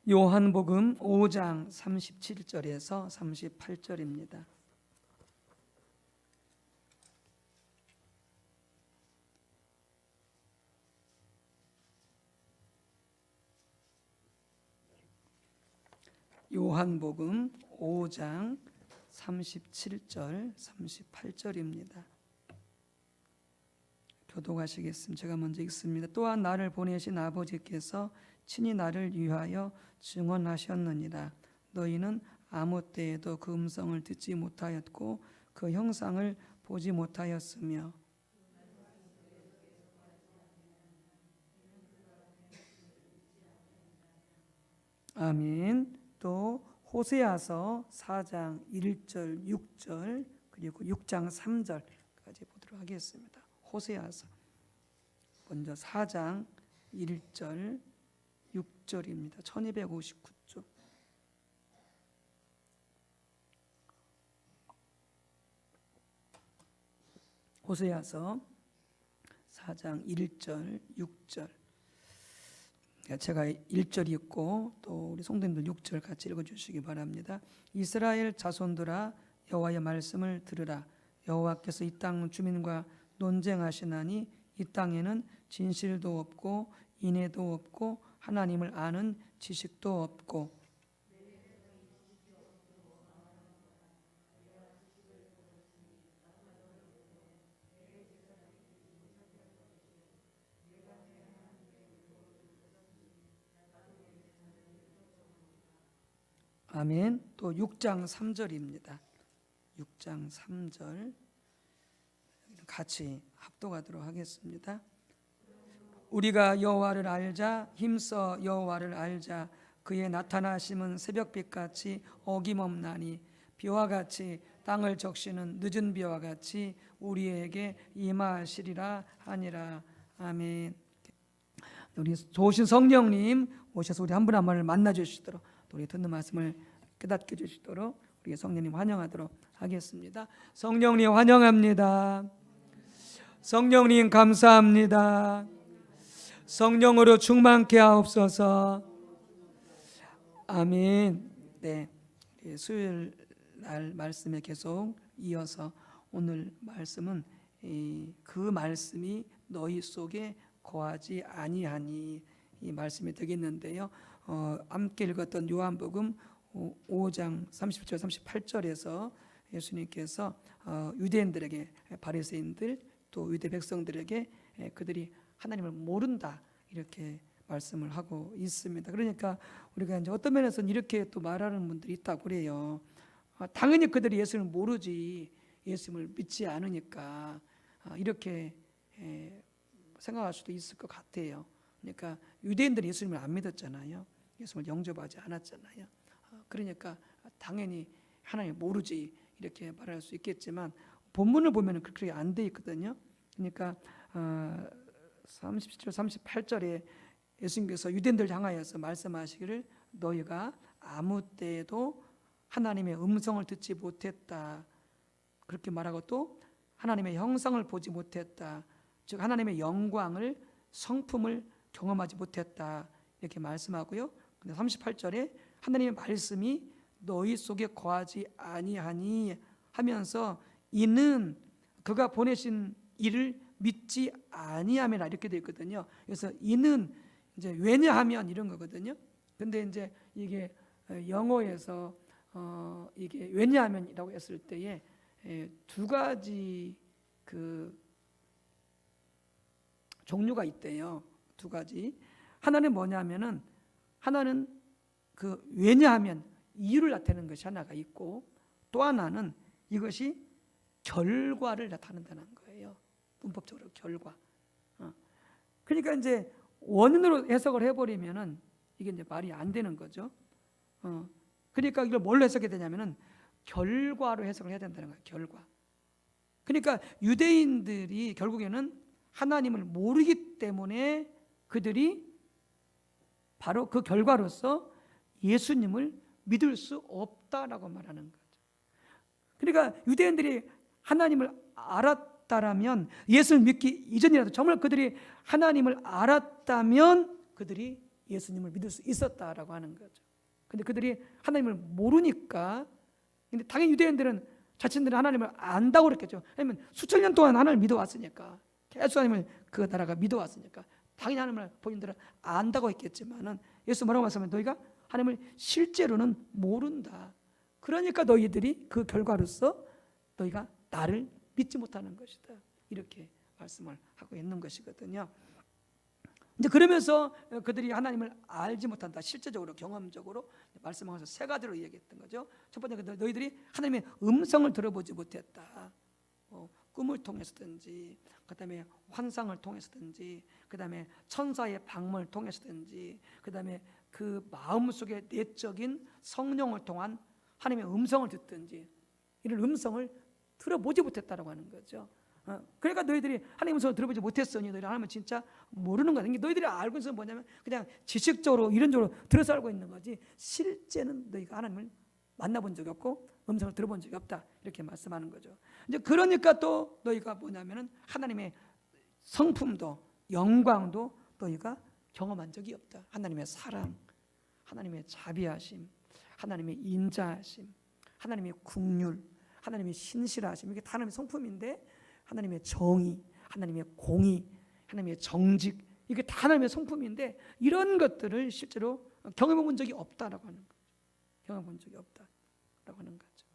요한복음 5장 37절에서 38절입니다. 요한복음 5장 37절 38절입니다. 교독하시겠습니다. 제가 먼저 읽습니다. 또한 나를 보내신 아버지께서 친히 나를 위하여 증언하셨느니라. 너희는 아무 때에도 그 음성을 듣지 못하였고 그 형상을 보지 못하였으며 아멘. 또 호세아서 4장 1절 6절 그리고 6장 3절까지 보도록 하겠습니다. 호세아서 먼저 4장 1절 6절입니다. 1259쪽. 호세아서 4장 1절 6절. 제가 1절 읽고 또 우리 성도님들 6절 같이 읽어주시기 바랍니다. 이스라엘 자손들아 여호와의 말씀을 들으라. 여호와께서 이 땅 주민과 논쟁하시나니 이 땅에는 진실도 없고 인애도 없고 하나님을 아는 지식도 없고 아멘. 또 6장 3절입니다. 6장 3절 같이 합독하도록 하겠습니다. 우리가 여호와를 알자 힘써 여호와를 알자 그의 나타나심은 새벽빛같이 어김없나니 비와 같이 땅을 적시는 늦은 비와 같이 우리에게 임하시리라 하니라. 아멘. 우리 좋으신 성령님 오셔서 우리 한 분 한 분을 만나 주시도록 또 우리 듣는 말씀을 깨닫게 주시도록 우리 성령님 환영하도록 하겠습니다. 성령님 환영합니다. 성령님 감사합니다. 성령으로 충만케 하옵소서. 아멘. 네, 수요일 날 말씀에 계속 이어서 오늘 말씀은 그 말씀이 너희 속에 거하지 아니하니 이 말씀이 되겠는데요. 함께 읽었던 요한복음 5장 30절 38절에서 예수님께서 유대인들에게 바리새인들 또 유대 백성들에게 그들이 하나님을 모른다 이렇게 말씀을 하고 있습니다. 그러니까 우리가 이제 어떤 면에서는 이렇게 또 말하는 분들이 있다고 그래요. 당연히 그들이 예수를 모르지 예수님을 믿지 않으니까 이렇게 생각할 수도 있을 것 같아요. 그러니까 유대인들이 예수님을 안 믿었잖아요. 예수님을 영접하지 않았잖아요. 그러니까 당연히 하나님 모르지 이렇게 말할 수 있겠지만 본문을 보면 그렇게 안 돼 있거든요. 그러니까 37절 38절에 예수님께서 유대인들 향하여서 말씀하시기를 너희가 아무 때에도 하나님의 음성을 듣지 못했다 그렇게 말하고 또 하나님의 형상을 보지 못했다 즉 하나님의 영광을 성품을 경험하지 못했다 이렇게 말씀하고요. 근데 38절에 하나님의 말씀이 너희 속에 거하지 아니하니 하면서 이는 그가 보내신 이를 믿지 아니함이라 이렇게 되어 있거든요. 그래서 이는 이제 왜냐하면 이런 거거든요. 근데 이제 이게 영어에서 이게 왜냐하면이라고 했을 때에 두 가지 그 종류가 있대요. 두 가지. 하나는 뭐냐면은 하나는 그 왜냐하면 이유를 나타내는 것이 하나가 있고 또 하나는 이것이 결과를 나타낸다는 거예요. 문법적으로 결과. 그러니까 이제 원인으로 해석을 해버리면은 이게 이제 말이 안 되는 거죠. 그러니까 이걸 뭘로 해석해야 되냐면은 결과로 해석을 해야 된다는 거예요. 결과. 그러니까 유대인들이 결국에는 하나님을 모르기 때문에 그들이 바로 그 결과로서 예수님을 믿을 수 없다라고 말하는 거죠. 그러니까 유대인들이 하나님을 알았다라면 예수를 믿기 이전이라도 정말 그들이 하나님을 알았다면 그들이 예수님을 믿을 수 있었다라고 하는 거죠. 근데 그들이 하나님을 모르니까, 근데 당연히 유대인들은 자신들은 하나님을 안다고 그랬겠죠. 왜냐면 수천 년 동안 하나님을 믿어왔으니까, 계속 하나님을 그 나라가 믿어왔으니까 당연히 하나님을 본인들은 안다고 했겠지만은 예수 뭐라고 말씀하면 너희가 하나님을 실제로는 모른다. 그러니까 너희들이 그 결과로서 너희가 나를 믿지 못하는 것이다. 이렇게 말씀을 하고 있는 것이거든요. 이제 그러면서 그들이 하나님을 알지 못한다. 실제적으로 경험적으로 말씀하면서 세 가지로 얘기했던 거죠. 첫 번째, 너희들이 하나님의 음성을 들어보지 못했다. 꿈을 통해서든지, 그다음에 환상을 통해서든지, 그다음에 천사의 방문을 통해서든지, 그다음에 그 마음속의 내적인 성령을 통한 하나님의 음성을 듣든지, 이런 음성을 들어보지 못했다라고 하는 거죠. 그러니까 너희들이 하나님의 음성을 들어보지 못했으니 너희는 하나님을 진짜 모르는 거야. 너희들이 알고 있는 건 뭐냐면 그냥 지식적으로 이론적으로 들어서 알고 있는 거지, 실제는 너희가 하나님을 만나본 적이 없고 음성을 들어본 적이 없다. 이렇게 말씀하는 거죠. 이제 그러니까 또 너희가 뭐냐면은 하나님의 성품도 영광도 너희가 경험한 적이 없다. 하나님의 사랑, 하나님의 자비하심, 하나님의 인자하심, 하나님의 긍휼, 하나님의 신실하심, 이게 다 하나님의 성품인데, 하나님의 정의, 하나님의 공의, 하나님의 정직, 이게 다 하나님의 성품인데 이런 것들을 실제로 경험해 본 적이 없다라고 하는 거죠. 경험해 본 적이 없다라고 하는 거죠.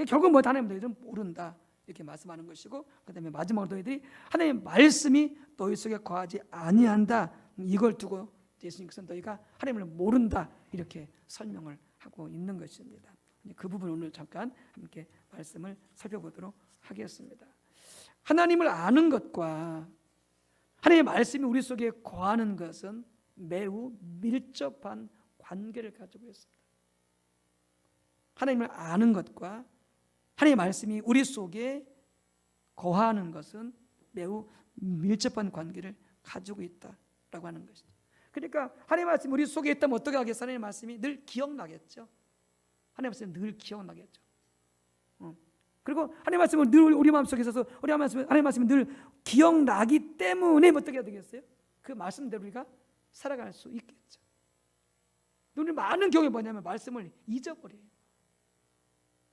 결국 뭐 하나님 너희들은 모른다 이렇게 말씀하는 것이고, 그 다음에 마지막으로 너희들이 하나님의 말씀이 너희 속에 거하지 아니한다, 이걸 두고 예수님께서 너희가 하나님을 모른다 이렇게 설명을 하고 있는 것입니다. 그 부분 오늘 잠깐 함께 말씀을 살펴보도록 하겠습니다. 하나님을 아는 것과 하나님의 말씀이 우리 속에 거하는 것은 매우 밀접한 관계를 가지고 있습니다. 하나님을 아는 것과 하나님의 말씀이 우리 속에 거하는 것은 매우 밀접한 관계를 가지고 있다라고 하는 것이죠. 그러니까 하나님의 말씀이 우리 속에 있다면 어떻게 하겠어요? 하나님의 말씀이 늘 기억나겠죠. 하나님의 말씀이 늘 기억나겠죠. 그리고 하나님의 말씀은 늘 우리 마음속에 있어서 하나님의 말씀이 늘 기억나기 때문에 어떻게 해야 되겠어요? 그 말씀대로 우리가 살아갈 수 있겠죠. 우리 많은 경우에 뭐냐면 말씀을 잊어버려요.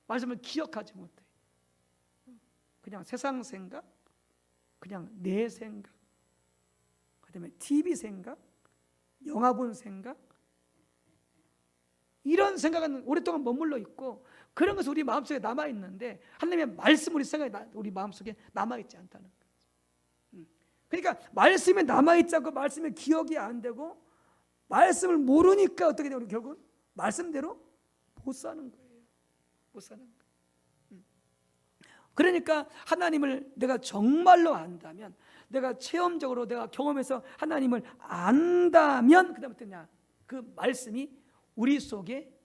말씀을 기억하지 못해요. 그냥 세상 생각, 그냥 내 생각, 그다음에 TV 생각, 영화 본 생각, 이런 생각은 오랫동안 머물러 있고, 그런 것은 우리 마음속에 남아있는데 하나님의 말씀 우리 생각이 우리 마음속에 남아있지 않다는 거죠. 그러니까 말씀이 남아있지 않고 말씀의 기억이 안 되고 말씀을 모르니까 어떻게 돼요? 우리 결국은 말씀대로 못 사는 거예요. 못 사는 거예요. 그러니까 하나님을 내가 정말로 안다면, 내가 체험적으로 내가 경험해서 하나님을 안다면 그 다음에 어떠냐? 그 말씀이 우리 속에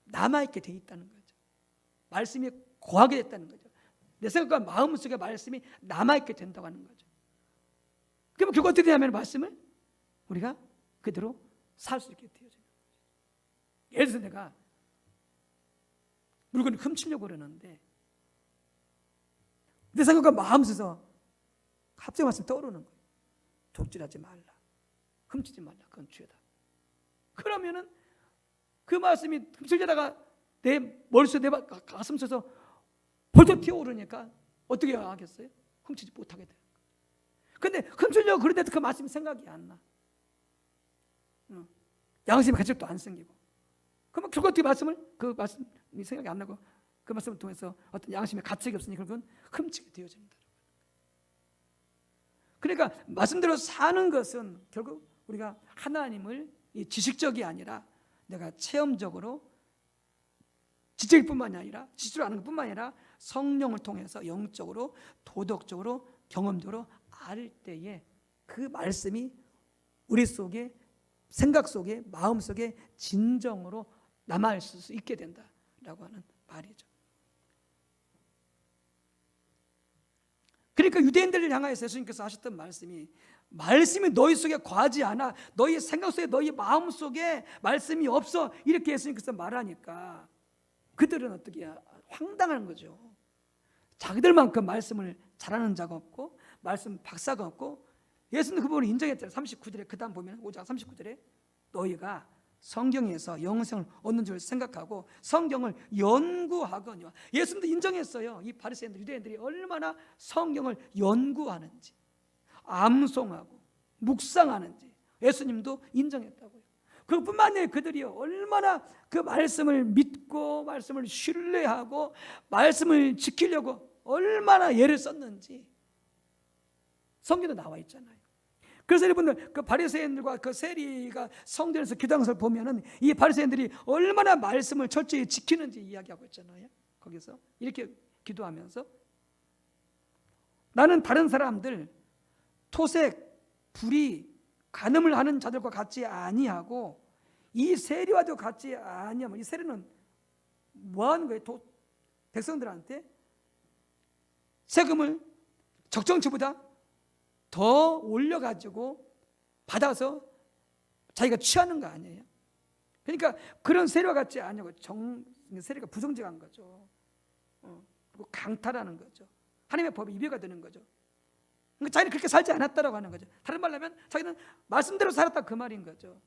남아있게 돼 있다는 거죠. 말씀이 거하게 됐다는 거죠. 내 생각과 마음 속에 말씀이 남아있게 된다고 하는 거죠. 그러면 결국 어떻게 되냐면 말씀을 우리가 그대로 살 수 있게 되어져요. 예를 들어서 내가 물건을 훔치려고 그러는데 내 생각과 마음 속에서 갑자기 말씀이 떠오르는 거예요. 독질하지 말라, 훔치지 말라, 그건 죄다. 그러면은 그 말씀이 훔치려다가 내 머릿속에 내 가슴 속에서 벌써 튀어오르니까 어떻게 하겠어요? 훔치지 못하게 돼요. 근데 훔치려고 그런데도 그 말씀이 생각이 안 나. 양심의 가책도 안 생기고. 그러면 결국 어떻게 그 말씀이 생각이 안 나고 그 말씀을 통해서 어떤 양심의 가책이 없으니 결국은 훔치게 되어집니다. 그러니까 말씀대로 사는 것은 결국 우리가 하나님을 지식적이 아니라 내가 체험적으로, 지적일 뿐만이 아니라 지식으로 아는 것뿐만 아니라 성령을 통해서 영적으로, 도덕적으로, 경험적으로 알 때에 그 말씀이 우리 속에, 생각 속에, 마음 속에 진정으로 남아있을 수 있게 된다라고 하는 말이죠. 그러니까 유대인들을 향하여서 예수님께서 하셨던 말씀이 너희 속에 거하지 않아, 너희 생각 속에, 너희 마음 속에 말씀이 없어, 이렇게 예수님께서 말하니까 그들은 어떻게 황당한 거죠. 자기들만큼 말씀을 잘하는 자가 없고 말씀 박사가 없고 예수님도 그 부분을 인정했잖아요. 39절에 그 다음 보면 5장 39절에 너희가 성경에서 영생을 얻는 줄 생각하고 성경을 연구하거니와. 예수님도 인정했어요. 이 바리새인들 유대인들이 얼마나 성경을 연구하는지, 암송하고 묵상하는지 예수님도 인정했다고요. 그뿐만 아니라 그들이 얼마나 그 말씀을 믿고 말씀을 신뢰하고 말씀을 지키려고 얼마나 애를 썼는지 성경에 나와 있잖아요. 그래서 여러분들 그 바리새인들과 그 세리가 성전에서 기도하는 것을 보면은 이 바리새인들이 얼마나 말씀을 철저히 지키는지 이야기하고 있잖아요. 거기서 이렇게 기도하면서 나는 다른 사람들 토색, 불의, 간음을 하는 자들과 같지 아니하고 이 세리와도 같지 아니하면, 이 세리는 뭐 하는 거예요? 백성들한테 세금을 적정치보다 더 올려가지고 받아서 자기가 취하는 거 아니에요? 그러니까 그런 세리와 같지 아니하고 세리가 부정직한 거죠. 그리고 강탈하는 거죠. 하나님의 법에 이배가 되는 거죠. 그러니까 자기는 그렇게 살지 않았다라고 하는 거죠. 다른 말로 하면 자기는 말씀대로 살았다 그 말인 거죠.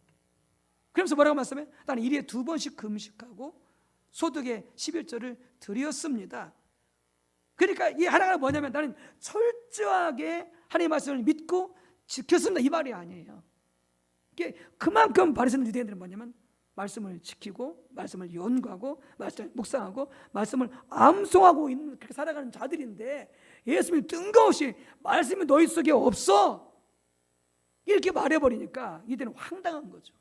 그러면서 뭐라고 말씀해? 나는 일에 2번씩 금식하고 소득의 11조를 드렸습니다. 그러니까 이 하나가 뭐냐면 나는 철저하게 하나님의 말씀을 믿고 지켰습니다 이 말이 아니에요. 그만큼 바리새인들 유대인들은 뭐냐면 말씀을 지키고 말씀을 연구하고 말씀을 묵상하고 말씀을 암송하고 있는 그렇게 살아가는 자들인데 예수님이 뜬금없이 말씀이 너희 속에 없어 이렇게 말해버리니까 이들은 황당한 거죠.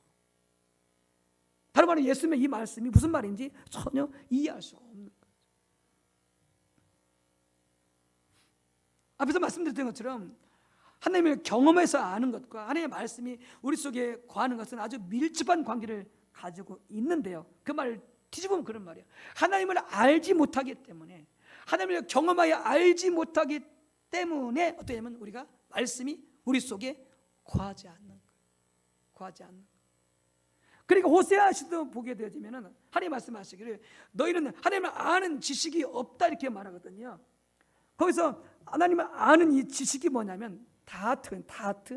다른 말로 예수님의 이 말씀이 무슨 말인지 전혀 이해할 수 없는 거죠. 앞에서 말씀드렸던 것처럼 하나님을 경험해서 아는 것과 하나님의 말씀이 우리 속에 거하는 것은 아주 밀접한 관계를 가지고 있는데요. 그 말을 뒤집으면 그런 말이에요. 하나님을 알지 못하기 때문에, 하나님을 경험하여 알지 못하기 때문에 어떠냐면 우리가 말씀이 우리 속에 거하지 않는 거예요. 거하지 않는 거예요. 그러니까 호세아 시도 보게 되어지면은 하나님 말씀하시기를 너희는 하나님을 아는 지식이 없다 이렇게 말하거든요. 거기서 하나님을 아는 이 지식이 뭐냐면 다트,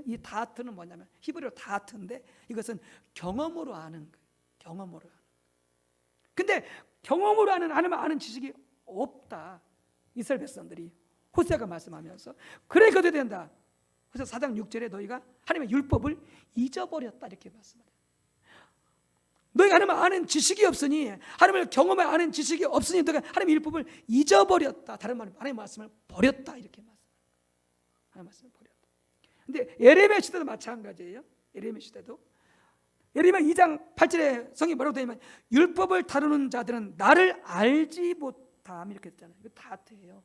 이 다트는 뭐냐면 히브리어 다트인데 이것은 경험으로 아는 거예요. 경험으로 아는. 근데 경험으로 아는 하나님을 아는 지식이 없다. 이스라엘 백성들이 호세아가 말씀하면서 그러니까 어떻게 된다. 그래서 4장 6절에 너희가 하나님의 율법을 잊어버렸다 이렇게 말씀합니다. 너희가 하나님을 아는 지식이 없으니, 하나님을 경험해 아는 지식이 없으니 너희가 하나님의 율법을 잊어버렸다. 다른 말로 하나님의 말씀을 버렸다 이렇게 말씀합니다. 하나님의 말씀을 버렸다. 근데 예레미야 시대도 마찬가지예요. 예레미야 시대도 예레미야 2장 8절에 성경이 뭐라고 되냐면 율법을 다루는 자들은 나를 알지 못함 이렇게 했잖아요. 이거 다트예요.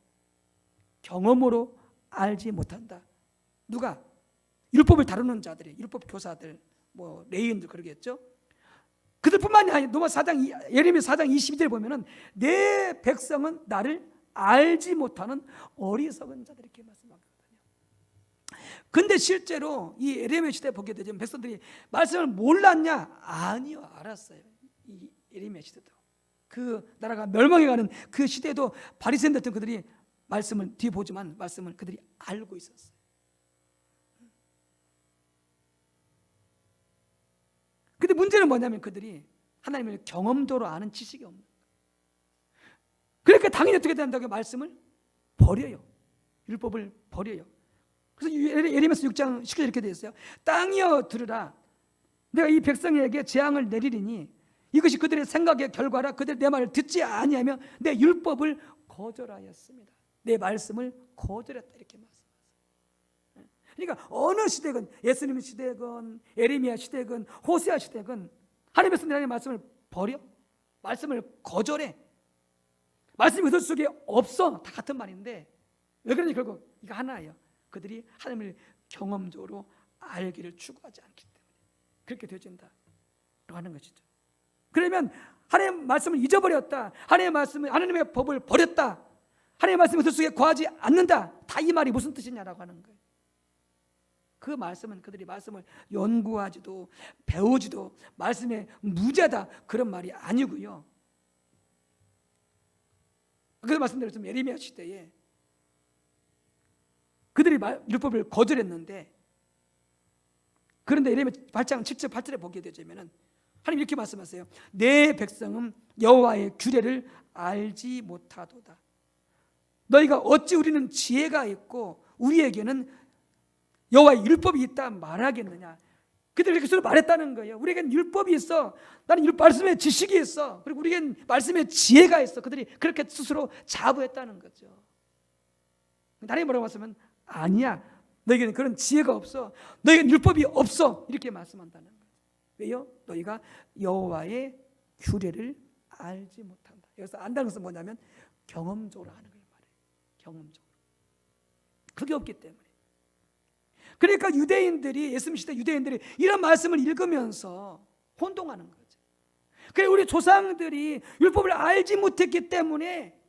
경험으로 알지 못한다. 누가? 율법을 다루는 자들이, 율법 교사들, 뭐 레위인들 그러겠죠. 그들뿐만이 아니라 예레미야 4장 22절에 보면은 내 백성은 나를 알지 못하는 어리석은 자들 이렇게 말씀하거든요. 근데 실제로 이 예레미야 시대에 보게 되면 백성들이 말씀을 몰랐냐? 아니요, 알았어요. 이 예레미야 시대도 그 나라가 멸망해가는 그 시대에도 바리새인들 같은 그들이 말씀을 뒤에 보지만 말씀을 그들이 알고 있었어요. 근데 문제는 뭐냐면 그들이 하나님을 경험도로 아는 지식이 없는 거예요. 그러니까 당연히 어떻게 된다고 말씀을 버려요. 율법을 버려요. 그래서 예레미야서 6장 10절 이렇게 되어 있어요. 땅이여 들으라. 내가 이 백성에게 재앙을 내리리니 이것이 그들의 생각의 결과라. 그들이 내 말을 듣지 아니하며 내 율법을 거절하였습니다. 내 말씀을 거절했다 이렇게 말씀하세요. 그러니까 어느 시대건 예수님 시대건 예레미야 시대건 호세아 시대건 하나님의 하나님의 말씀을 버려, 말씀을 거절해. 말씀이 그들 속에 없어. 다 같은 말인데 왜 그러니 결국 이거 하나예요. 그들이 하나님을 경험적으로 알기를 추구하지 않기 때문에 그렇게 되어진다 하는 것이죠. 그러면 하나님의 말씀을 잊어버렸다, 하나님의 말씀을, 하나님의 법을 버렸다, 하나님의 말씀이 그들 속에 거하지 않는다, 다 이 말이 무슨 뜻이냐라고 하는 거예요. 그 말씀은 그들이 말씀을 연구하지도 배우지도 말씀의 무죄다 그런 말이 아니고요. 그 말씀드렸지만 예레미야 시대에 그들이 율법을 거절했는데 그런데 예레미야 8장 7절 8절에 보게 되자면은 하나님 이렇게 말씀하세요. 내 백성은 여호와의 규례를 알지 못하도다. 너희가 어찌 우리는 지혜가 있고 우리에게는 여호와의 율법이 있다 말하겠느냐. 그들이 이렇게 서로 말했다는 거예요. 우리에겐 율법이 있어. 나는 말씀에 지식이 있어. 그리고 우리에겐 말씀에 지혜가 있어. 그들이 그렇게 스스로 자부했다는 거죠. 하나님 뭐라고 말씀하면 아니야. 너희에게는 그런 지혜가 없어. 너희에게는 율법이 없어. 이렇게 말씀한다는 거예요. 왜요? 너희가 여호와의 규례를 알지 못한다. 여기서 안다는 것은 뭐냐면 경험적으로 하는 거예요. 경험적으로. 그게 없기 때문에. 그러니까 유대인들이, 예수님 시대 유대인들이 이런 말씀을 읽으면서 혼동하는 거죠. 그래, 우리 조상들이 율법을 알지 못했기 때문에,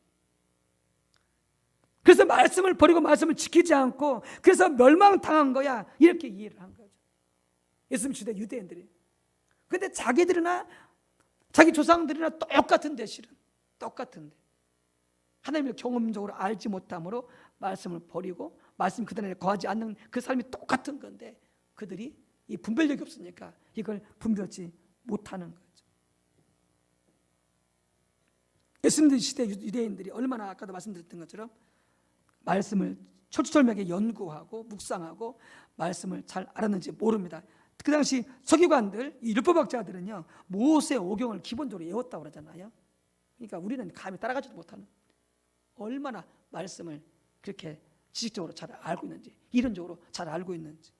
그래서 말씀을 버리고 말씀을 지키지 않고 그래서 멸망당한 거야, 이렇게 이해를 한 거죠. 예수님 시대 유대인들이. 근데 자기들이나 자기 조상들이나 똑같은데, 실은 똑같은데 하나님을 경험적으로 알지 못함으로 말씀을 버리고 말씀 그들 안에 거하지 않는 그 삶이 똑같은 건데, 그들이 이 분별력이 없으니까 이걸 분별하지 못하는 거죠. 예수님 시대 유대인들이 얼마나 아까도 말씀드렸던 것처럼 말씀을 철두철미하게 연구하고 묵상하고 말씀을 잘 알았는지 모릅니다. 그 당시 서기관들, 이 율법학자들은요 모세 오경을 기본적으로 외웠다고 그러잖아요. 그러니까 우리는 감히 따라가지도 못하는, 얼마나 말씀을 그렇게 지식적으로 잘 알고 있는지, 이론적으로 잘 알고 있는지.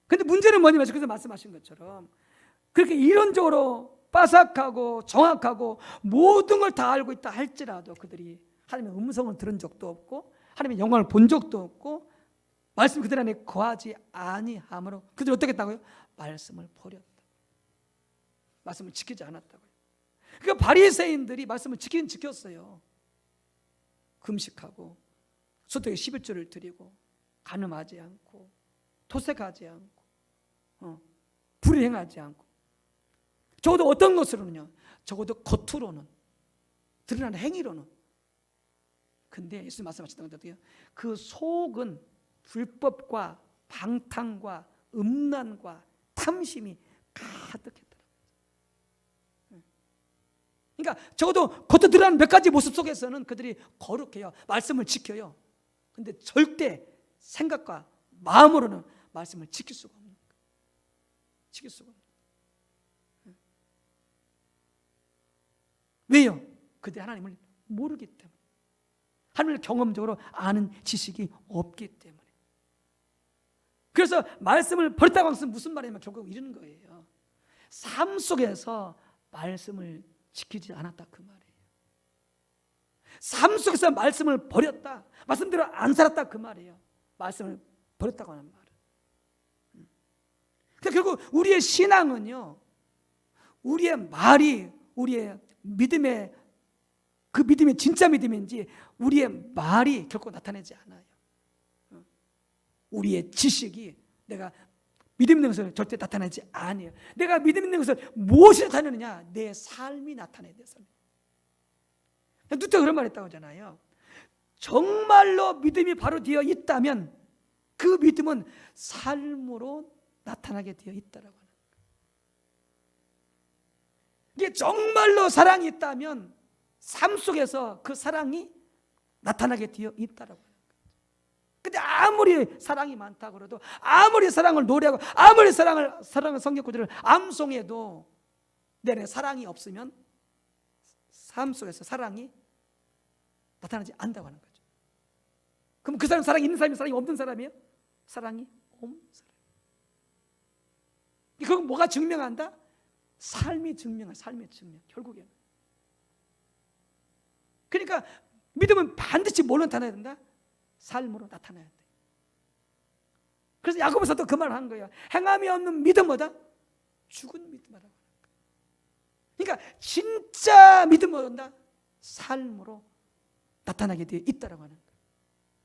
근데 문제는 뭐냐면 그래서 말씀하신 것처럼 그렇게 이론적으로 빠삭하고 정확하고 모든 걸 다 알고 있다 할지라도 그들이 하나님의 음성을 들은 적도 없고 하나님의 영광을 본 적도 없고 말씀이 그들 안에 거하지 아니하므로 그들이 어떻게 했다고요? 말씀을 버렸다. 말씀을 지키지 않았다고요. 그러니까 바리새인들이 말씀을 지키긴 지켰어요. 금식하고 소득의 11조를 드리고 간음하지 않고 토색하지 않고 불행하지 않고, 적어도 어떤 것으로는요, 적어도 겉으로는, 드러나는 행위로는. 근데 예수님 말씀하셨던 것 같아요. 그 속은 불법과 방탕과 음란과 탐심이 가득했다. 그러니까 적어도 겉으로 드러나는 몇 가지 모습 속에서는 그들이 거룩해요. 말씀을 지켜요. 근데 절대 생각과 마음으로는 말씀을 지킬 수가 없는 거예요. 지킬 수가 없는 거예요. 왜요? 그들이 하나님을 모르기 때문에, 하나님을 경험적으로 아는 지식이 없기 때문에. 그래서 말씀을 버렸다고 하는 것은 무슨 말이냐면 결국 이러는 거예요. 삶 속에서 말씀을 지키지 않았다, 그 말이에요. 삶 속에서 말씀을 버렸다, 말씀대로 안 살았다, 그 말이에요. 말씀을 버렸다고 하는 말은. 그러니까 결국 우리의 신앙은요, 우리의 말이 우리의 믿음의 그 믿음이 진짜 믿음인지 우리의 말이 결코 나타내지 않아요. 우리의 지식이 내가 믿음 있는 것을 절대 나타내지 않아요. 내가 믿음 있는 것을 무엇이 나타내느냐? 내 삶이 나타내야 돼요. 누가 그런 말 했다고 하잖아요. 정말로 믿음이 바로 되어 있다면 그 믿음은 삶으로 나타나게 되어 있다라고 하는 거예요. 이게 정말로 사랑이 있다면 삶 속에서 그 사랑이 나타나게 되어 있다라고 하는 거예요. 근데 아무리 사랑이 많다고 그래도, 아무리 사랑을 노래하고, 아무리 사랑을 성경 구절을 암송해도 내 안에 사랑이 없으면 삶 속에서 사랑이 나타나지 않는다고 하는 거죠. 그럼 그 사람 사랑이 있는 사람이 사랑이 없는 사람이에요? 사랑이 없는 사람. 그건 뭐가 증명한다? 삶이 증명해. 삶의 증명. 결국에는. 그러니까 믿음은 반드시 뭘로 나타나야 된다? 삶으로 나타나야 돼. 그래서 야고보서도 그 말을 한 거예요. 행함이 없는 믿음보다 죽은 믿음이라고. 그러니까 진짜 믿음은 온다? 삶으로 나타나게 되어 있다라고 하는 거예요.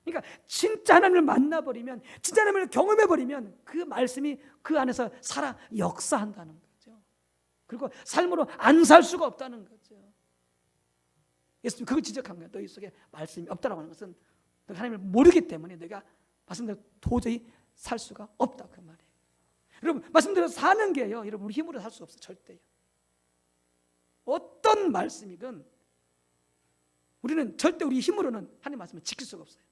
그러니까 진짜 하나님을 만나버리면, 진짜 하나님을 경험해버리면 그 말씀이 그 안에서 살아 역사한다는 거죠. 그리고 삶으로 안 살 수가 없다는 거죠. 예수님 그걸 지적한 거예요. 너희 속에 말씀이 없다라고 하는 것은 너가 하나님을 모르기 때문에, 너가 말씀대로 도저히 살 수가 없다 그 말이에요. 여러분 말씀대로 사는 게요, 여러분 우리 힘으로 살 수 없어요. 절대요. 어떤 말씀이건 우리는 절대 우리 힘으로는 하나님 말씀을 지킬 수가 없어요.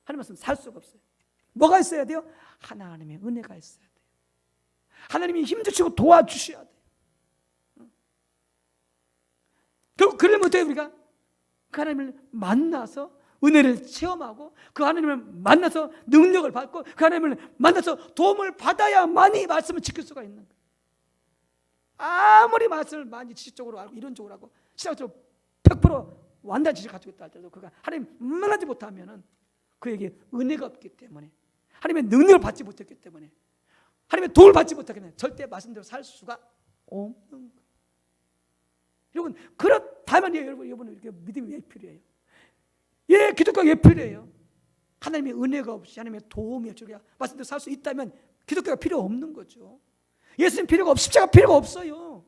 하나님 말씀 살 수가 없어요. 뭐가 있어야 돼요? 하나님의 은혜가 있어야 돼요. 하나님이 힘주시고 도와주셔야 돼요. 결국 그러면 어때요? 우리가 그 하나님을 만나서 은혜를 체험하고 그 하나님을 만나서 능력을 받고 그 하나님을 만나서 도움을 받아야만이 말씀을 지킬 수가 있는 거예요. 아무리 말씀을 많이 지식적으로 알고 이론적으로 하고 신학적으로 100% 완전한 지식을 가지고 있다 할지라도 그가 하나님 만나지 못하면은 그에게 은혜가 없기 때문에, 하나님의 능력을 받지 못했기 때문에, 하나님의 도움을 받지 못하기 때문에 절대 말씀대로 살 수가 없는 거예요. 여러분 그렇다면 여러분 이렇게 믿음이 왜 필요해요? 예, 기독교가 왜 필요해요? 하나님의 은혜가 없이 하나님의 도움이 없이 우리가 말씀대로 살 수 있다면 기독교가 필요 없는 거죠. 예수님 필요가 없고 십자가 필요가 없어요.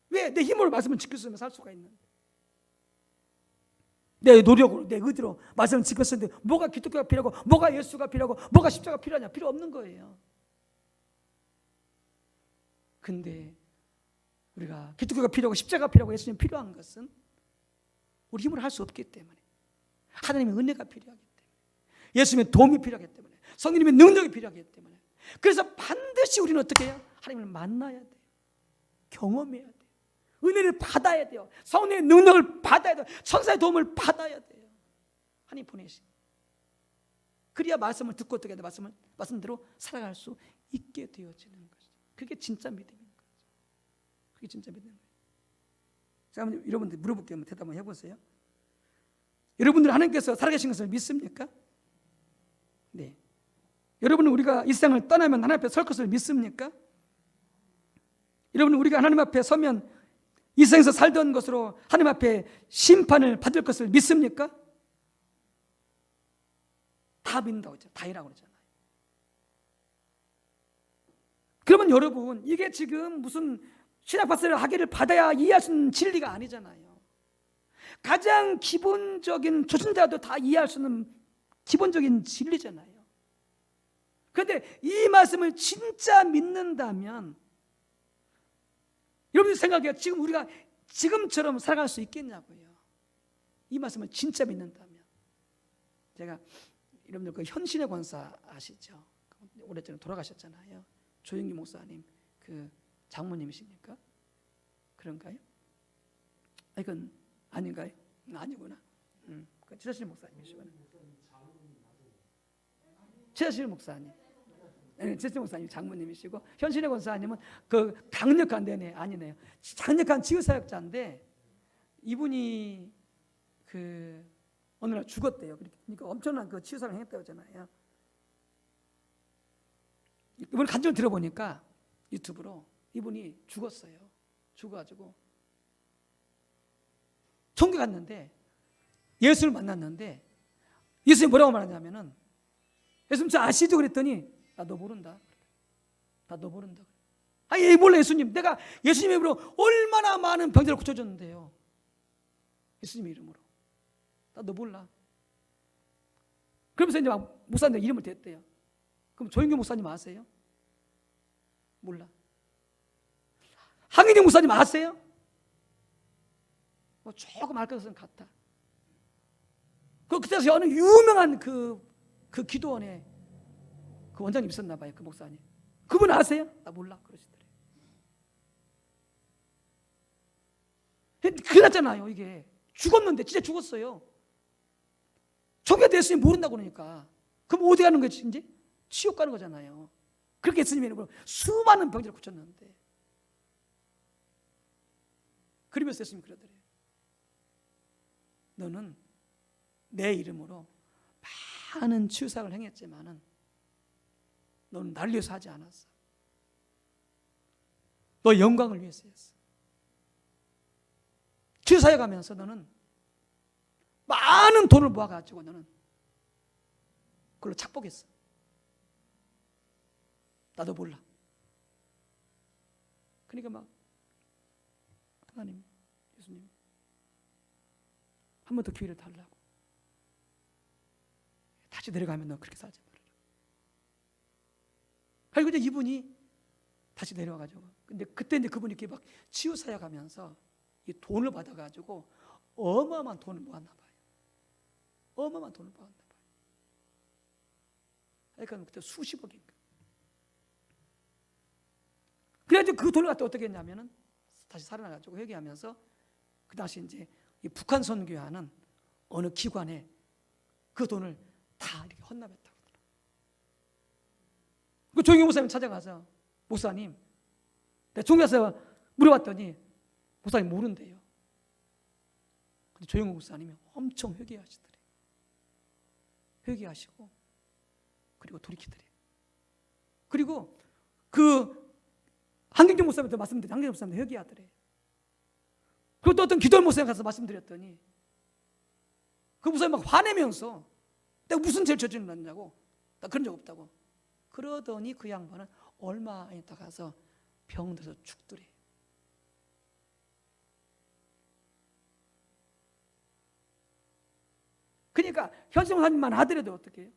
왜? 내 힘으로 말씀을 지킬 수 있으면 살 수가 있는데, 내 노력으로 내 의지로 말씀을 지켰었는데 뭐가 기독교가 필요하고 뭐가 예수가 필요하고 뭐가 십자가 필요하냐? 필요 없는 거예요. 근데 우리가 기독교가 필요하고 십자가가 필요하고 예수님이 필요한 것은 우리 힘으로 할 수 없기 때문에, 하나님의 은혜가 필요하기 때문에, 예수님의 도움이 필요하기 때문에, 성령님의 능력이 필요하기 때문에, 그래서 반드시 우리는 어떻게 해요? 하나님을 만나야 돼요. 경험해야 돼요. 은혜를 받아야 돼요. 성령의 능력을 받아야 돼요. 천사의 도움을 받아야 돼요. 하나님 보내신. 그래야 말씀을 듣고 어떻게 해야 돼요? 말씀대로 살아갈 수 있게 되어지는 거죠. 그게 진짜 믿음인 거죠. 그게 진짜 믿음인 거예요. 제가 한번 여러분들 물어볼게요. 한번 대답 한번 해보세요. 여러분들 하나님께서 살아계신 것을 믿습니까? 네. 여러분은 우리가 이 세상을 떠나면 하나님 앞에 설 것을 믿습니까? 여러분은 우리가 하나님 앞에 서면 이 세상에서 살던 것으로 하나님 앞에 심판을 받을 것을 믿습니까? 다 믿는다고 했죠. 다이라고 그러잖아요. 그러면 여러분 이게 지금 무슨 신학박사를 학위를 받아야 이해할 수 있는 진리가 아니잖아요. 가장 기본적인 초신자도 다 이해할 수 있는 기본적인 진리잖아요. 그런데 이 말씀을 진짜 믿는다면 여러분들 생각해요. 지금 우리가 지금처럼 살아갈 수 있겠냐고요. 이 말씀을 진짜 믿는다면. 제가 여러분들 그 현신의 권사 아시죠? 오래전에 돌아가셨잖아요. 조영기 목사님 그 장모님이십니까? 그런가요? 이건 아닌가요? 아니구나. 그 최자실 목사님이시구나. 최자실 목사님. 네, 최자실 목사님 장모님이시고 현신의 권사님은 그 강력한 데네 아니네요. 강력한 지휘사역자인데 이분이 그 어느 날 죽었대요. 그러니까 엄청난 그 치유사를 행했다고 하잖아요. 이번에 간증을 들어보니까 유튜브로 이분이 죽었어요. 죽어가지고 천국 갔는데 예수를 만났는데 예수님이 뭐라고 말하냐면은 예수님 저 아시죠? 그랬더니 나 너 모른다. 나 너 모른다. 아니 몰라 예수님. 내가 예수님의 이름으로 얼마나 많은 병자를 고쳐줬는데요. 예수님의 이름으로. 나 너 몰라. 그러면서 이제 막 목사님들 이름을 댔대요. 그럼 조영규 목사님 아세요? 몰라. 황인영 목사님 아세요? 뭐 조금 알 것은 같다. 그때 어느 유명한 그 기도원에 그 원장님 있었나 봐요. 그 목사님. 그분 아세요? 나 몰라. 그러시더래요. 그랬잖아요. 이게 죽었는데 진짜 죽었어요. 종교 예수님 모른다고 그러니까 그럼 어디 가는 거지? 이제 지옥 가는 거잖아요. 그렇게 예수님의 이름으로 수많은 병자를 고쳤는데 그러면서 예수님이 그러더래요. 너는 내 이름으로 많은 치유사역을 행했지만은 너는 나를 위해서 하지 않았어. 너 영광을 위해서 했어. 치유사역 하면서 너는 많은 돈을 모아가지고 너는 그걸로 착복했어. 나도 몰라. 그러니까 막 하나님, 예수님 한 번 더 기회를 달라고. 다 다시 내려가면 너 그렇게 살지 말아라. 그리고 이제 이분이 다시 내려와가지고, 근데 그때 이제 그분이 이렇게 막 치유사역하면서 이 돈을 받아가지고 어마어마한 돈을 모았나 봐요. 어마어마한 돈을 모았나 봐요. 그러니까 그때 수십억인가. 그래가지고 그 돈을 갖다 어떻게 했냐면은 다시 살아나가지고 회개하면서 그 당시 이제 이 북한 선교하는 어느 기관에 그 돈을 다 이렇게 헌납했다고 하더라고요. 그 조영희 목사님 찾아가서 목사님, 내가 종교에서 물어봤더니 목사님 모른대요. 근데 조영희 목사님이 엄청 회개하시더래요. 회개하시고 그리고 돌이키더래요. 그리고 그 한경정 목사님한테 말씀드렸더니 한경정 목사님도 회개하더래요. 그리고 또 어떤 기도원 목사님 가서 말씀드렸더니 그 목사님 막 화내면서 내가 무슨 죄를 저질렀냐고, 나 그런 적 없다고. 그러더니 그 양반은 얼마 있다 가서 병들어서 죽더래. 그러니까 현승 목사님만 하더라도 어떻게 해요?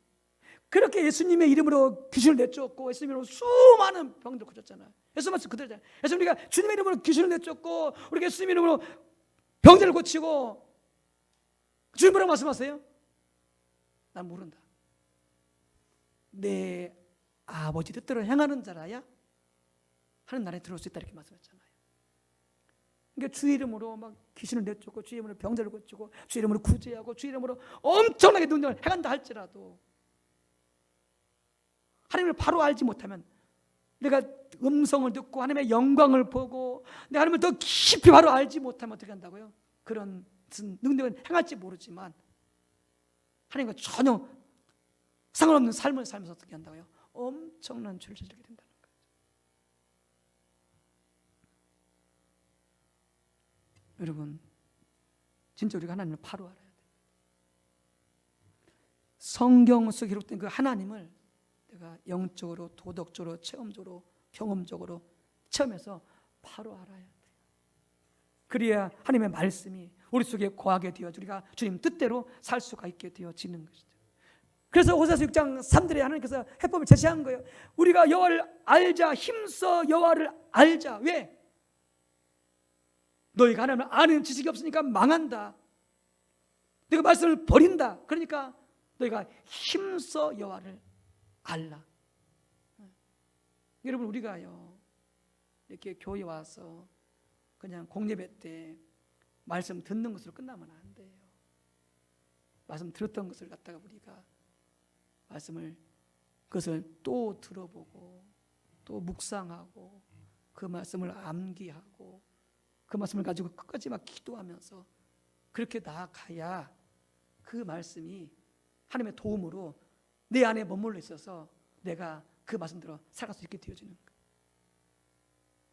그렇게 예수님의 이름으로 귀신을 내쫓고 예수님의 이름으로 수많은 병들 고쳤잖아요. 예수 말씀 그대로잖아요. 예수 우리가 주님의 이름으로 귀신을 내쫓고 우리가 예수님의 이름으로 병들을 고치고 주님 뭐라고 말씀하세요? 난 모른다. 내 아버지 뜻대로 행하는 자라야 하는 나라에 들어올 수 있다 이렇게 말씀했잖아요. 그러니까 주의 이름으로 막 귀신을 내쫓고 주의 이름으로 병자를 고치고 주의 이름으로 구제하고 주의 이름으로 엄청나게 능력을 행한다 할지라도 하나님을 바로 알지 못하면 내가 음성을 듣고 하나님의 영광을 보고 내가 하나님을 더 깊이 바로 알지 못하면 어떻게 한다고요? 그런 능력은 행할지 모르지만 하나님과 전혀 상관없는 삶을 살면서 어떻게 한다고요? 엄청난 죄를 저지르게 된다는 거예요. 여러분, 진짜 우리가 하나님을 바로 알아야 돼요. 성경 속에 기록된 그 하나님을 내가 영적으로, 도덕적으로, 체험적으로, 경험적으로 체험해서 바로 알아야 돼요. 그래야 하나님의 말씀이 우리 속에 거하게 되어져 우리가 주님 뜻대로 살 수가 있게 되어지는 것이죠. 그래서 호세아서 6장 3절에 하나님께서 해법을 제시한 거예요. 우리가 여호와를 알자, 힘써 여호와를 알자. 왜? 너희가 하나님을 아는 지식이 없으니까 망한다. 너희가 말씀을 버린다. 그러니까 너희가 힘써 여호와를 알라. 여러분, 우리가요 이렇게 교회 와서 그냥 공예배 때 말씀 듣는 것으로 끝나면 안 돼요. 말씀 들었던 것을 갖다가 우리가 말씀을 그것을 또 들어보고 또 묵상하고 그 말씀을 암기하고 그 말씀을 가지고 끝까지 막 기도하면서 그렇게 나아가야 그 말씀이 하나님의 도움으로 내 안에 머물러 있어서 내가 그 말씀대로 살아갈 수 있게 되어지는 거예요.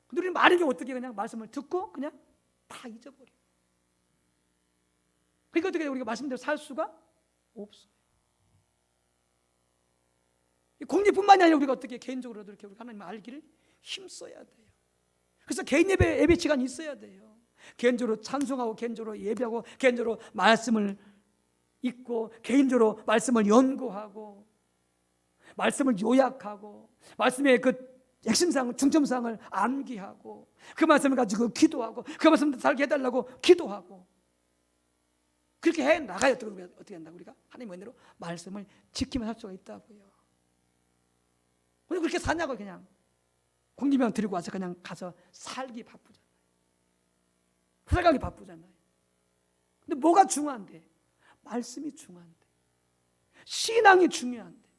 근데 우리는 많은 게 어떻게 그냥 말씀을 듣고 그냥 다 잊어버려요. 그러니까 어떻게 우리가 말씀대로 살 수가 없어요. 공예뿐만이 아니라 우리가 어떻게 개인적으로도 이렇게 우리 하나님을 알기를 힘써야 돼요. 그래서 개인 예배 시간이 있어야 돼요. 개인적으로 찬송하고 개인적으로 예배하고 개인적으로 말씀을 읽고 개인적으로 말씀을 연구하고 말씀을 요약하고 말씀의 그 핵심사항, 중점사항을 암기하고 그 말씀을 가지고 기도하고 그 말씀을 살게 해달라고 기도하고 그렇게 해 나가야 어떻게 한다고 우리가 하나님의 은혜로 말씀을 지키며 살 수가 있다고요. 왜 그렇게 사냐고 그냥 공기병 들고 와서 그냥 가서 살기 바쁘잖아요. 살아가기 바쁘잖아요. 근데 뭐가 중요한데? 말씀이 중요한데, 신앙이 중요한데,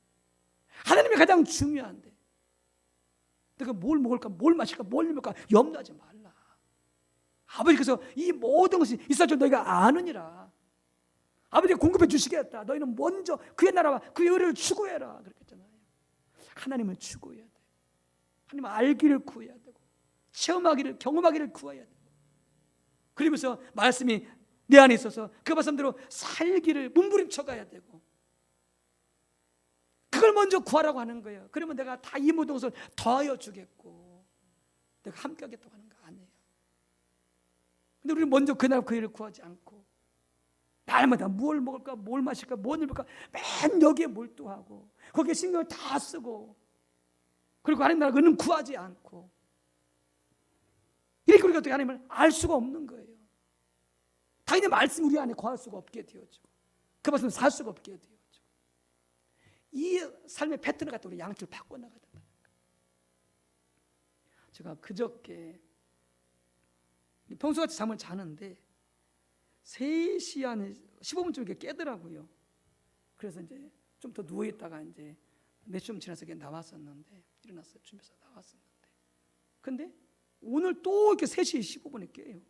하나님이 가장 중요한데, 내가 뭘 먹을까, 뭘 마실까, 뭘 입을까 염려하지 말라. 아버지께서 이 모든 것이 있을 줄 너희가 아느니라. 아버지가 공급해 주시겠다. 너희는 먼저 그의 나라와 그의 의를 추구해라. 그랬잖아요. 하나님을 추구해야 돼. 하나님을 알기를 구해야 되고 체험하기를, 경험하기를 구해야 되고 그러면서 말씀이 내 안에 있어서 그 말씀대로 살기를 몸부림쳐 가야 되고 그걸 먼저 구하라고 하는 거예요. 그러면 내가 다 이 모든 것을 더하여 주겠고 내가 함께 하겠다고 하는 거 아니에요. 근데 우리는 먼저 그날 그 일을 구하지 않고 날마다 뭘 먹을까, 뭘 마실까, 뭘 입을까 맨 여기에 몰두하고 거기에 신경을 다 쓰고, 그리고 하나님 나라 은은 구하지 않고, 이렇게 우리가 어떻게 하나님을 알 수가 없는 거예요. 당연히 말씀이 우리 안에 거할 수가 없게 되어지고 그 말씀을 살 수가 없게 되어지고, 이 삶의 패턴을 갖다 우리 양쪽을 바꿔나가야 된다. 제가 그저께 평소같이 잠을 자는데 3시 한 15분쯤 이렇게 깨더라고요. 그래서 이제 좀 더 누워있다가 이제 몇 시쯤 지나서 나왔었는데, 일어나서 준비해서 나왔었는데, 근데 오늘 또 이렇게 3시 15분에 깨요.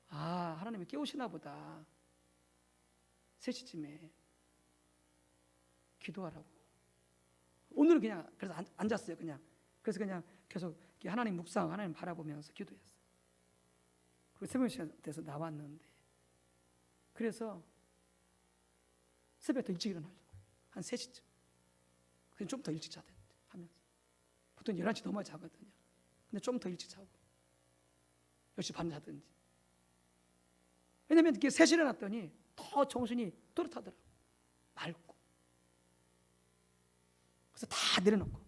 아, 하나님이 깨우시나 보다. 3시쯤에 기도하라고. 오늘은 그냥 그래서 앉았어요. 그래서 그냥 계속 하나님 묵상, 하나님 바라보면서 기도했어요. 그리고 새벽 시간 돼서 나왔는데, 그래서 새벽에 더 일찍 일어나려고 한 3시쯤. 그냥 좀 더 일찍 자든지 하면서, 보통 11시 넘어야 자거든요. 근데 좀 더 일찍 자고 10시 반 자든지. 왜냐면 이렇게 3시에 일어났더니 더 정신이 또렷하더라고요. 맑고. 그래서 다 내려놓고,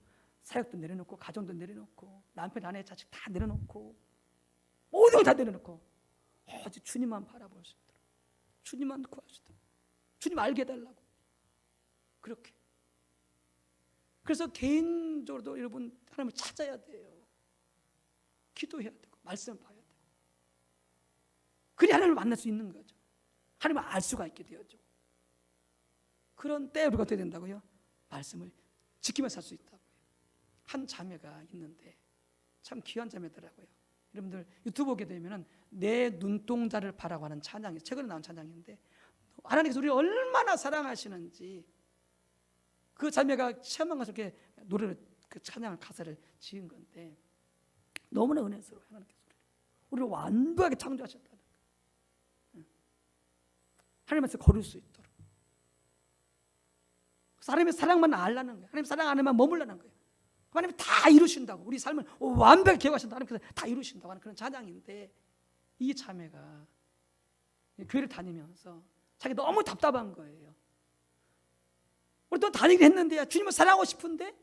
사역도 내려놓고, 가정도 내려놓고, 남편, 아내, 자식 다 내려놓고, 모든 걸 다 내려놓고 오직 주님만 바라볼 수 있도록, 주님만 구할 수 있도록, 주님 알게 해달라고. 그렇게. 그래서 개인적으로도 여러분 하나님을 찾아야 돼요. 기도해야 되고 말씀을 봐야 되고, 그래야 하나님을 만날 수 있는 거죠. 하나님을 알 수가 있게 되어죠. 그런 때에 우리가 어떻게 된다고요? 말씀을 지키며 살 수 있다고요. 한 자매가 있는데 참 귀한 자매더라고요. 여러분들 유튜브 보게 되면은 내 눈동자를 바라고 하는 찬양이 최근에 나온 찬양인데, 하나님께서 우리를 얼마나 사랑하시는지 그 자매가 체험한 것을 이렇게 노래를, 그 찬양을 가사를 지은 건데, 너무나 은혜스러워요. 하나님께서 우리를 완벽하게 창조하셨다는 거예요. 하나님께서 거릴 수 있도록. 하나님의 사랑만 알라는 거예요. 하나님 사랑 안에만 머물라는 거예요. 하나님이 다 이루신다고, 우리 삶을 완벽히 계획하신다, 하나님께서 다 이루신다고 하는 그런 찬양인데, 이 자매가 교회를 다니면서 자기 너무 답답한 거예요. 우리 또 다니긴 했는데 주님을 사랑하고 싶은데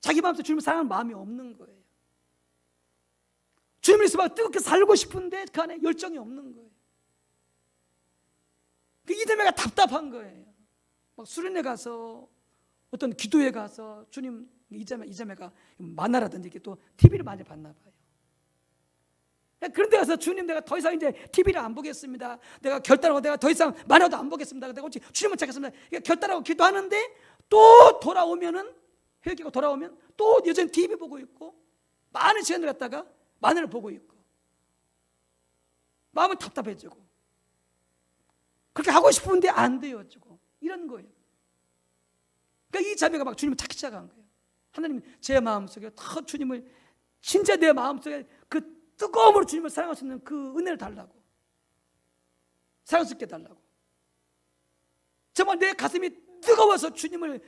자기 마음속에 주님을 사랑하는 마음이 없는 거예요. 주님을 위해서 막 뜨겁게 살고 싶은데 그 안에 열정이 없는 거예요. 이 자매가 답답한 거예요. 막 수련회 가서, 어떤 기도회 가서 주님, 이 자매가 만나라든지 이렇게 또 TV를 많이 봤나 봐요. 그런데 가서 주님, 내가 더 이상 이제 TV를 안 보겠습니다. 내가 결단하고 내가 더 이상 만화도 안 보겠습니다. 내가 오직 주님을 찾겠습니다. 결단하고 기도하는데 또 돌아오면은, 회개하고 돌아오면 또 여전히 TV 보고 있고, 많은 시간을 갖다가 만화를 보고 있고, 마음은 답답해지고, 그렇게 하고 싶은데 안 되어지고, 이런 거예요. 그러니까 이 자매가 막 주님을 찾기 시작한 거예요. 하나님, 제 마음속에 더 주님을, 진짜 내 마음속에 그 뜨거움으로 주님을 사랑할 수 있는 그 은혜를 달라고, 사랑할 수 있게 달라고, 정말 내 가슴이 뜨거워서 주님을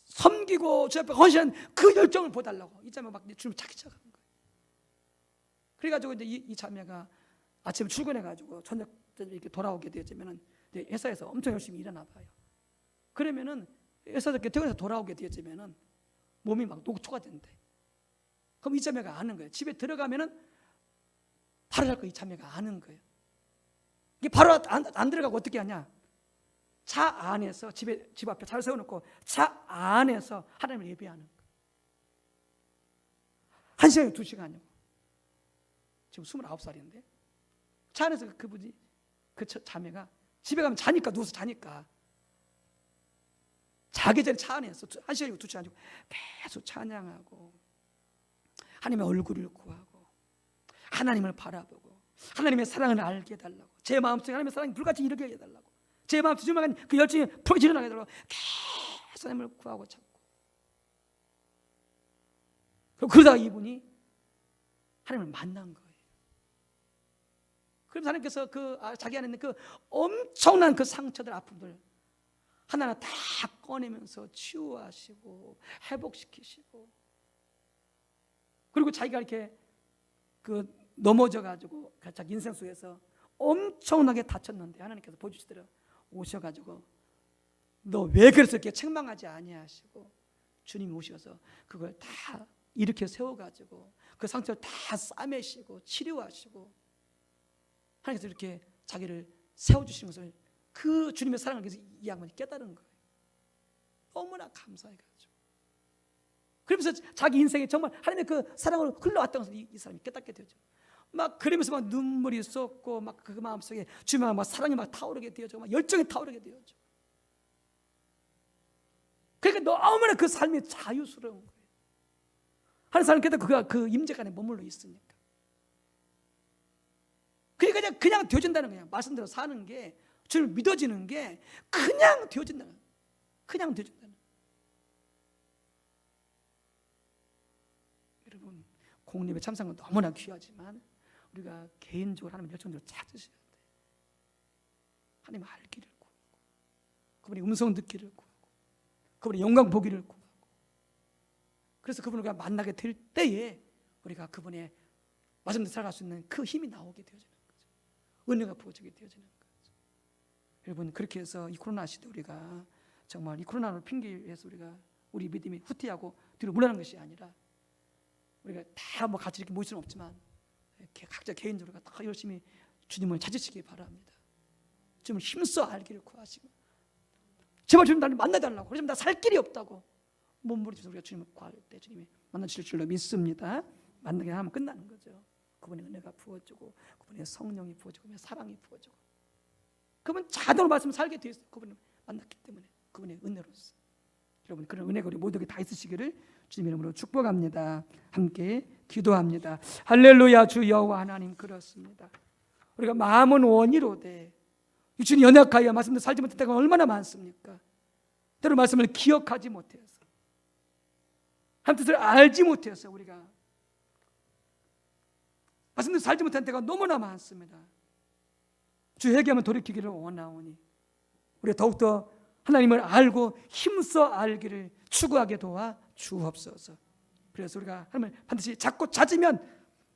섬기고 주 앞에 헌신하는 그 열정을 보달라고 이 자매가 막 주님을 찾기 시작한 거예요. 그래가지고 이제 이 자매가 아침에 출근해가지고 저녁 이렇게 돌아오게 되었지만은, 회사에서 엄청 열심히 일하나 봐요. 그러면은 회사에서 이렇게 퇴근해서 돌아오게 되었지만은 몸이 막 녹초가 된대. 그럼 이 자매가 아는 거예요. 집에 들어가면은 바로 할 거 이 자매가 아는 거예요. 이게 바로 안 들어가고 어떻게 하냐? 차 안에서, 집 앞에 차를 세워놓고 차 안에서 하나님을 예배하는 거예요. 1시간이고 2시간이고. 지금 29살인데 차 안에서 그분이, 그 자매가 집에 가면 자니까, 누워서 자니까 자기 전에 차 안에서 1시간이고 2시간이고 계속 찬양하고 하나님의 얼굴을 구하고 하나님을 바라보고 하나님의 사랑을 알게 해달라고, 제 마음속에 하나님의 사랑이 불같이 일어나게 해달라고, 제 마음속에 주님을 그 열정이 풀어지 일어나게 해달라고 계속 하나님을 구하고 찾고, 그러다가 이분이 하나님을 만난 거예요. 그래서 하나님께서 자기 안에 있는 그 엄청난 그 상처들, 아픔들 하나하나 다 꺼내면서 치유하시고 회복시키시고, 그리고 자기가 이렇게 넘어져 가지고 자기 인생 속에서 엄청나게 다쳤는데 하나님께서 보여주시더라. 오셔가지고 너 왜 그래서 이렇게 책망하지 아니하시고 주님이 오셔서 그걸 다 일으켜 세워가지고 그 상처를 다 싸매시고 치료하시고 하나님께서 이렇게 자기를 세워주시는 것을 그 주님의 사랑을 위해서 이 양반이 깨달은 거예요. 너무나 감사해가지고 그러면서 자기 인생에 정말 하나님의 그 사랑으로 흘러왔던 것을 이 사람이 깨닫게 되죠. 막 그러면서 막 눈물이 쏟고 막 그 마음속에 주님의 막 사랑이 막 타오르게 되어지고 막 열정이 타오르게 되어져. 그러니까 너무나 그 삶이 자유스러운 거예요. 하나님 사람께도 그가 그 임재 안에 머물러 있으니까. 그러니까 그냥 되어진다는 거예요. 말씀대로 사는 게 주님을 믿어지는 게 그냥 되어진다는 거예요. 그냥 되어진다는 거예요. 여러분 공립의 참상은 너무나 귀하지만 우리가 개인적으로 하나님의 열정대로 찾으셔야 돼요. 하나님 알기를 구하고 그분의 음성 듣기를 구하고 그분의 영광 보기를 구하고 그래서 그분을 우리가 만나게 될 때에 우리가 그분의 말씀대로 살아갈 수 있는 그 힘이 나오게 되어지는 거죠. 은혜가 부어지게 되어지는 거죠. 여러분 그렇게 해서 이 코로나 시대 우리가 정말 이 코로나를 핑계해서 우리가 우리 믿음이 후퇴하고 뒤로 물러나는 것이 아니라 우리가 다 뭐 같이 이렇게 모일 수는 없지만 각자 개인적으로 다 열심히 주님을 찾으시기 바랍니다. 주님을 힘써 알기를 구하시고 제발 주님 나를 만나달라고 그러지만 나 살 길이 없다고 몸부림쳐서 우리가 주님을 구할 때 주님이 만나주실 줄로 믿습니다. 만나게 하면 끝나는 거죠. 그분의 은혜가 부어지고 그분의 성령이 부어지고 그분의 사랑이 부어지고 그분 자동으로 말씀 살게 되어 있어요. 그분을 만났기 때문에 그분의 은혜로서 여러분 그런 은혜가 우리 모두에게 다 있으시기를 주님 이름으로 축복합니다. 함께 기도합니다. 할렐루야. 주 여호와 하나님 그렇습니다. 우리가 마음은 원이로되 주님 연약하여 말씀대로 살지 못할 때가 얼마나 많습니까? 때로 말씀을 기억하지 못해서 하나님 뜻을 알지 못해서 우리가 말씀대로 살지 못한 때가 너무나 많습니다. 주 회개하면 돌이키기를 원하오니 우리가 더욱더 하나님을 알고 힘써 알기를 추구하게 도와 주옵소서. 그래서 우리가 하나님을 반드시 찾고 찾으면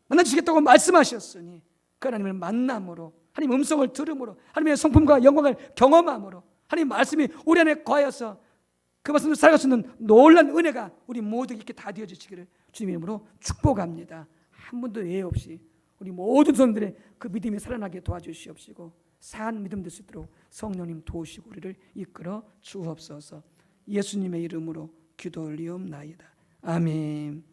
만나주시겠다고 말씀하셨으니 그 하나님을 만남으로 하나님 음성을 들음으로 하나님의 성품과 영광을 경험함으로 하나님 말씀이 우리 안에 거하여서 그 말씀을 살아갈 수 있는 놀라운 은혜가 우리 모두에게 이렇게 다 되어지시기를 주님의 이름으로 축복합니다. 한 분도 예외 없이 우리 모든 성도들의 그 믿음이 살아나게 도와주시옵시고 산 믿음 될 수 있도록 성령님 도우시고 우리를 이끌어 주옵소서. 예수님의 이름으로 기도 올리옵나이다. 아멘.